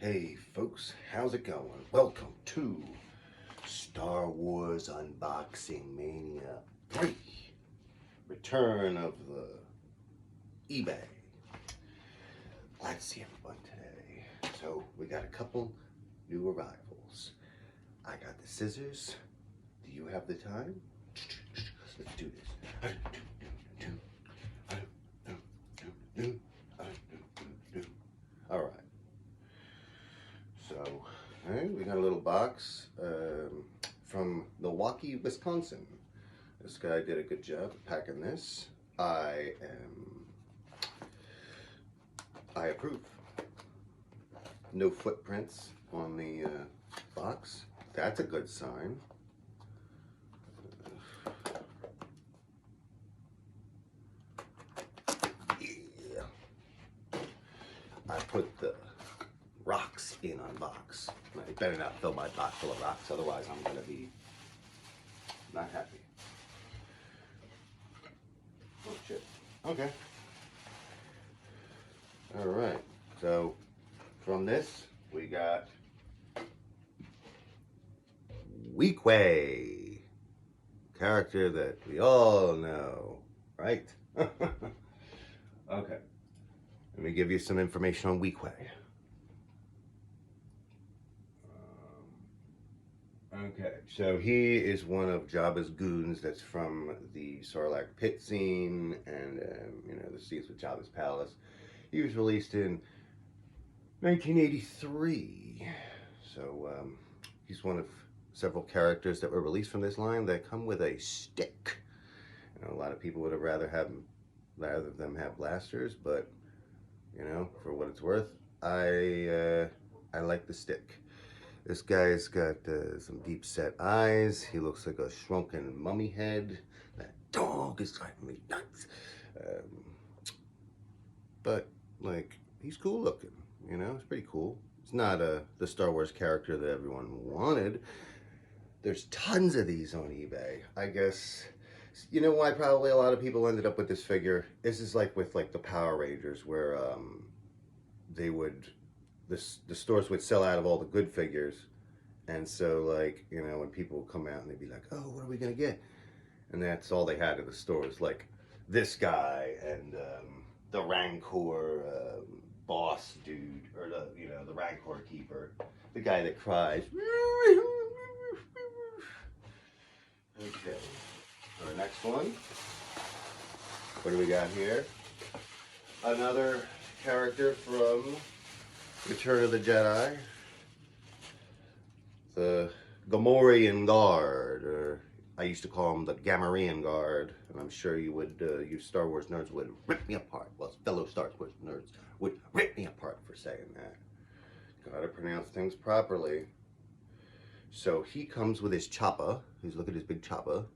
Hey folks, how's it going? Welcome to Star Wars Unboxing Mania 3, Return of the eBay. Glad to see everyone today. So we got a couple new arrivals. I got the scissors. Do you have the time? Let's do this. All right. So, we got a little box from Milwaukee, Wisconsin. This guy did a good job packing this. I approve. No footprints on the box. That's a good sign. Yeah. I put the rocks in on box. I better not fill my box full of rocks, otherwise I'm gonna be not happy. Oh shit. Okay. Alright, so from this we got Weequay, character that we all know, right? Okay. Let me give you some information on Weequay. Okay, so he is one of Jabba's goons that's from the Sarlacc pit scene and, the scenes with Jabba's palace. He was released in 1983. So he's one of several characters that were released from this line that come with a stick. A lot of people would have rather them have blasters, but for what it's worth, I like the stick. This guy's got some deep set eyes. He looks like a shrunken mummy head. That dog is driving me nuts. But like, he's cool looking, it's pretty cool. It's not the Star Wars character that everyone wanted. There's tons of these on eBay. I guess, you know why probably a lot of people ended up with this figure? This is like with the Power Rangers, where the stores would sell out of all the good figures, and so when people would come out and they'd be like, oh, what are we gonna get? And that's all they had in the stores, like this guy and the Rancor boss dude, or the Rancor keeper, the guy that cries. Okay, our next one, what do we got here? Another character from Return of the Jedi, the Gamorrean Guard, or I used to call them the Gamorrean Guard, and I'm sure you Star Wars nerds would rip me apart. Well, fellow Star Wars nerds would rip me apart for saying that. Gotta pronounce things properly. So he comes with his choppa. Look at his big choppa,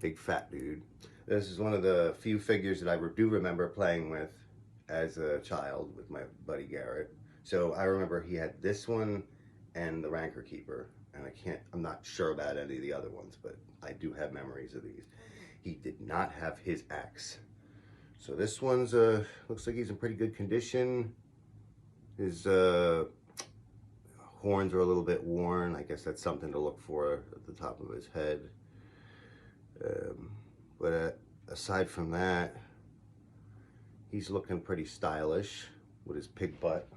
big fat dude. This is one of the few figures that I do remember playing with as a child with my buddy Garrett. So I remember he had this one and the Rancor Keeper, and I'm not sure about any of the other ones, but I do have memories of these. He did not have his axe. So this one's looks like he's in pretty good condition. His horns are a little bit worn. I guess that's something to look for at the top of his head. But aside from that, he's looking pretty stylish with his pig butt.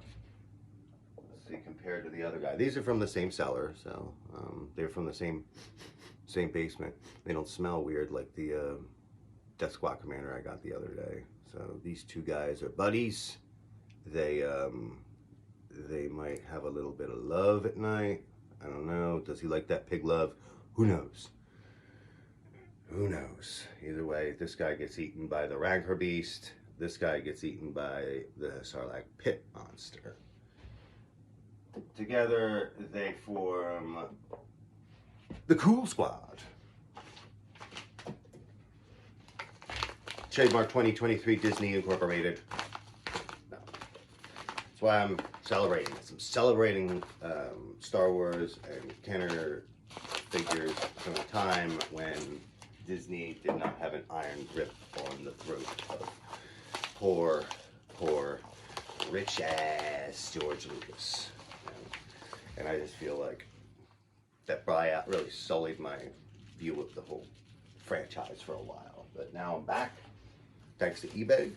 Let's see, compared to the other guy. These are from the same seller, so they're from the same basement. They don't smell weird like the Death Squad Commander I got the other day. So these two guys are buddies. They might have a little bit of love at night. I don't know. Does he like that pig love? Who knows? Who knows? Either way, this guy gets eaten by the Rancor Beast. This guy gets eaten by the Sarlacc pit monster. Together, they form the Cool Squad. Trademark 2023 Disney Incorporated. No. That's why I'm celebrating this. I'm celebrating Star Wars and Kenner figures from a time when Disney did not have an iron grip on the throat of poor rich ass George Lucas. And I just feel like that buyout really sullied my view of the whole franchise for a while. But now I'm back, thanks to eBay,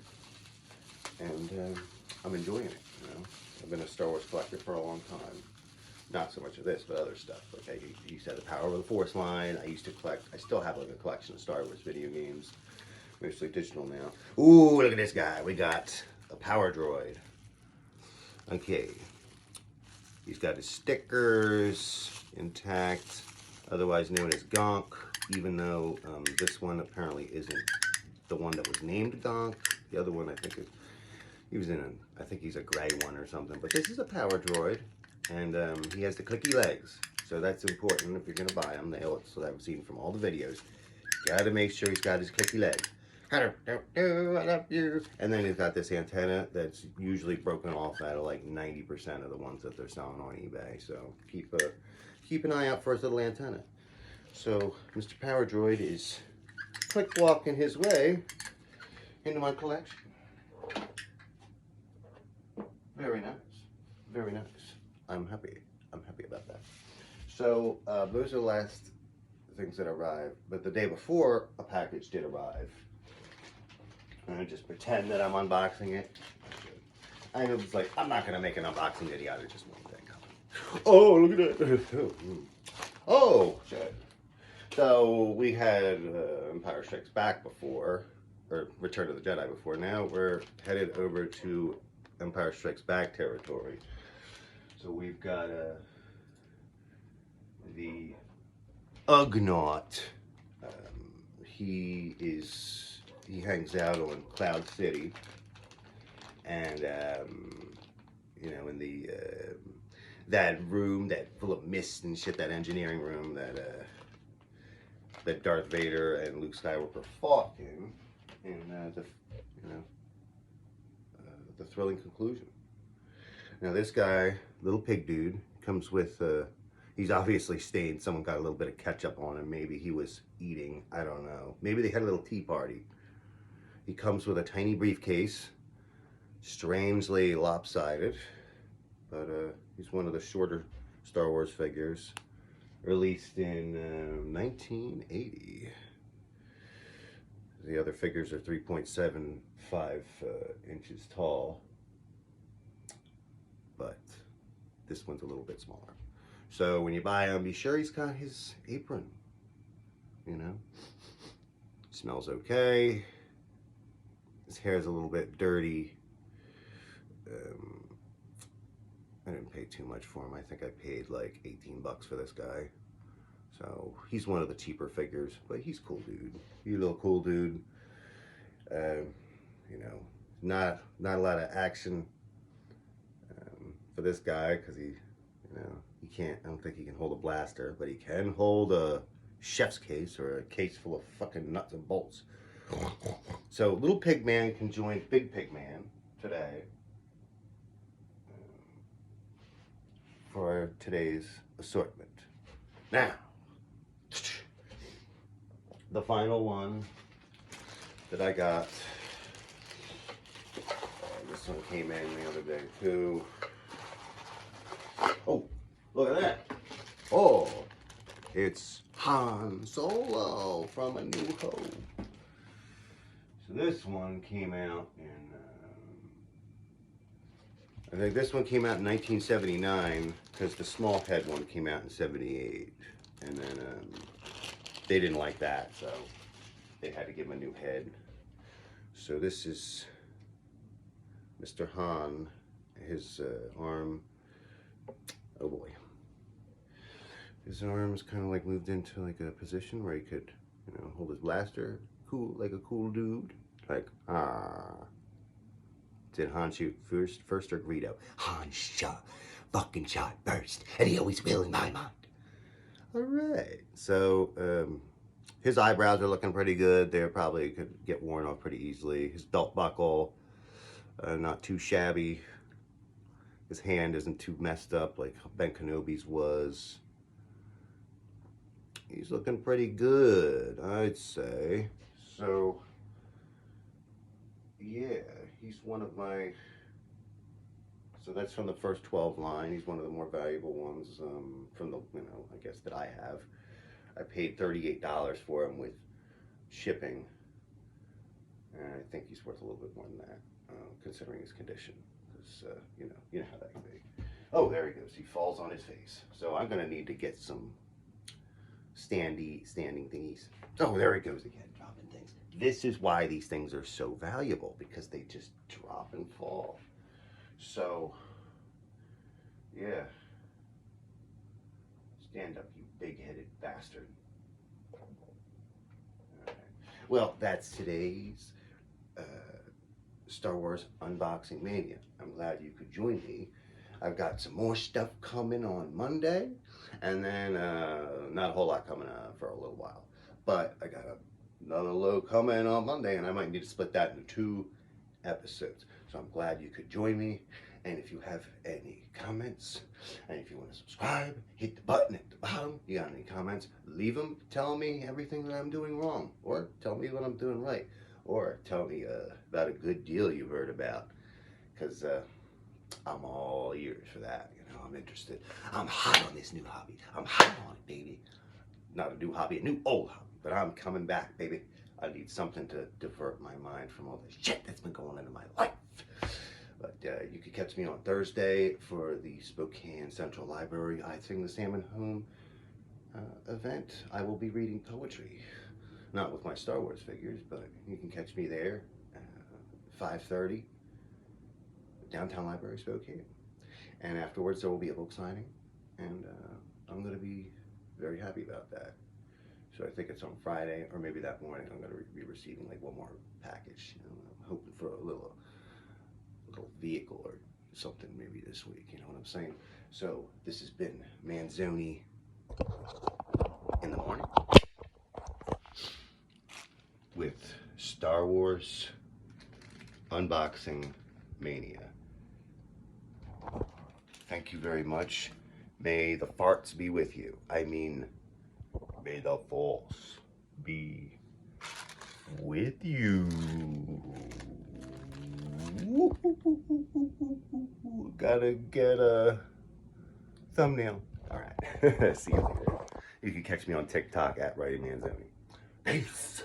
and I'm enjoying it. I've been a Star Wars collector for a long time. Not so much of this, but other stuff. Like I used to have the Power of the Force line. I used to collect. I still have like a collection of Star Wars video games, mostly digital now. Ooh, look at this guy. We got a power droid. Okay, he's got his stickers intact, otherwise known as Gonk. Even though this one apparently isn't the one that was named Gonk. The other one, I think, he was in a. I think he's a gray one or something. But this is a power droid. And he has the clicky legs, so that's important if you're going to buy him. So I've seen from all the videos. Got to make sure he's got his clicky legs. I love you. And then he's got this antenna that's usually broken off out of like 90% of the ones that they're selling on eBay. So keep an eye out for his little antenna. So Mr. Power Droid is click walking his way into my collection. Very nice. Very nice. I'm happy about that. So those are the last things that arrived, but the day before a package did arrive. And I just pretend that I'm unboxing it. I was like, I'm not gonna make an unboxing video out of just one thing. Oh, look at that. Oh, shit. So we had Empire Strikes Back before, or Return of the Jedi before. Now we're headed over to Empire Strikes Back territory. So we've got the Ugnaught. He hangs out on Cloud City, and you know, in the that room that full of mist and shit, that engineering room that Darth Vader and Luke Skywalker fought in the thrilling conclusion. Now this guy, little pig dude, comes with, he's obviously stained. Someone got a little bit of ketchup on him. Maybe he was eating, I don't know. Maybe they had a little tea party. He comes with a tiny briefcase, strangely lopsided, but he's one of the shorter Star Wars figures, released in 1980. The other figures are 3.75 inches tall, but this one's a little bit smaller. So when you buy him, be sure he's got his apron, you know. Smells okay. His hair's a little bit dirty. I didn't pay too much for him. I think I paid like 18 bucks for this guy. So he's one of the cheaper figures, but he's cool dude. He's a little cool dude. You know, not a lot of action for this guy, because he can't, I don't think he can hold a blaster, but he can hold a chef's case or a case full of fucking nuts and bolts. So little pig man can join big pig man today for today's assortment. Now, the final one that I got, this one came in the other day too. Oh, look at that. Oh, it's Han Solo from A New Hope. So this one came out in, I think this one came out in 1979, because the small head one came out in 78. And then they didn't like that, so they had to give him a new head. So this is Mr. Han, his arm. Oh boy. His arm's kind of like moved into like a position where he could, you know, hold his blaster. Cool, like a cool dude. Like, Did Han shoot first or Greedo? Han shot, fucking shot first, and he always will in my mind. Alright, so his eyebrows are looking pretty good. They probably could get worn off pretty easily. His belt buckle, not too shabby. His hand isn't too messed up like Ben Kenobi's was. He's looking pretty good, I'd say. So, yeah, he's one of my So that's from the first 12 line. He's one of the more valuable ones from the, I guess that I have. I paid $38 for him with shipping. And I think he's worth a little bit more than that, considering his condition. Because, you know how that can be. Oh, there he goes. He falls on his face. So I'm going to need to get some standing thingies. Oh, there he goes again, dropping things. This is why these things are so valuable, because they just drop and fall. So, yeah. Stand up, you big-headed bastard. All right. Well, that's today's Star Wars Unboxing Mania. I'm glad you could join me. I've got some more stuff coming on Monday, and then not a whole lot coming for a little while. But I got another load coming on Monday, and I might need to split that into 2 episodes. So I'm glad you could join me. And if you have any comments, and if you want to subscribe, hit the button at the bottom. You got any comments, leave them. Tell me everything that I'm doing wrong, or tell me what I'm doing right, or tell me about a good deal you heard about, because I'm all ears for that. I'm interested. I'm hot on this new hobby. I'm hot on it, baby. Not a new hobby, a new old hobby, but I'm coming back, baby. I need something to divert my mind from all the shit that's been going on in my life. But you can catch me on Thursday for the Spokane Central Library I Sing the Salmon Home event. I will be reading poetry. Not with my Star Wars figures, but you can catch me there, 5:30, Downtown Library, Spokane. And afterwards there will be a book signing, and I'm going to be very happy about that. So I think it's on Friday, or maybe that morning I'm going to be receiving like one more package. I'm hoping for a little vehicle or something maybe this week, you know what I'm saying? So this has been Manzoni in the morning with Star Wars Unboxing Mania. Thank you very much. May the farts be with you. I mean, may the force be with you. Gotta get a thumbnail. All right. See you later. You can catch me on TikTok at Writing Manzoni. Peace.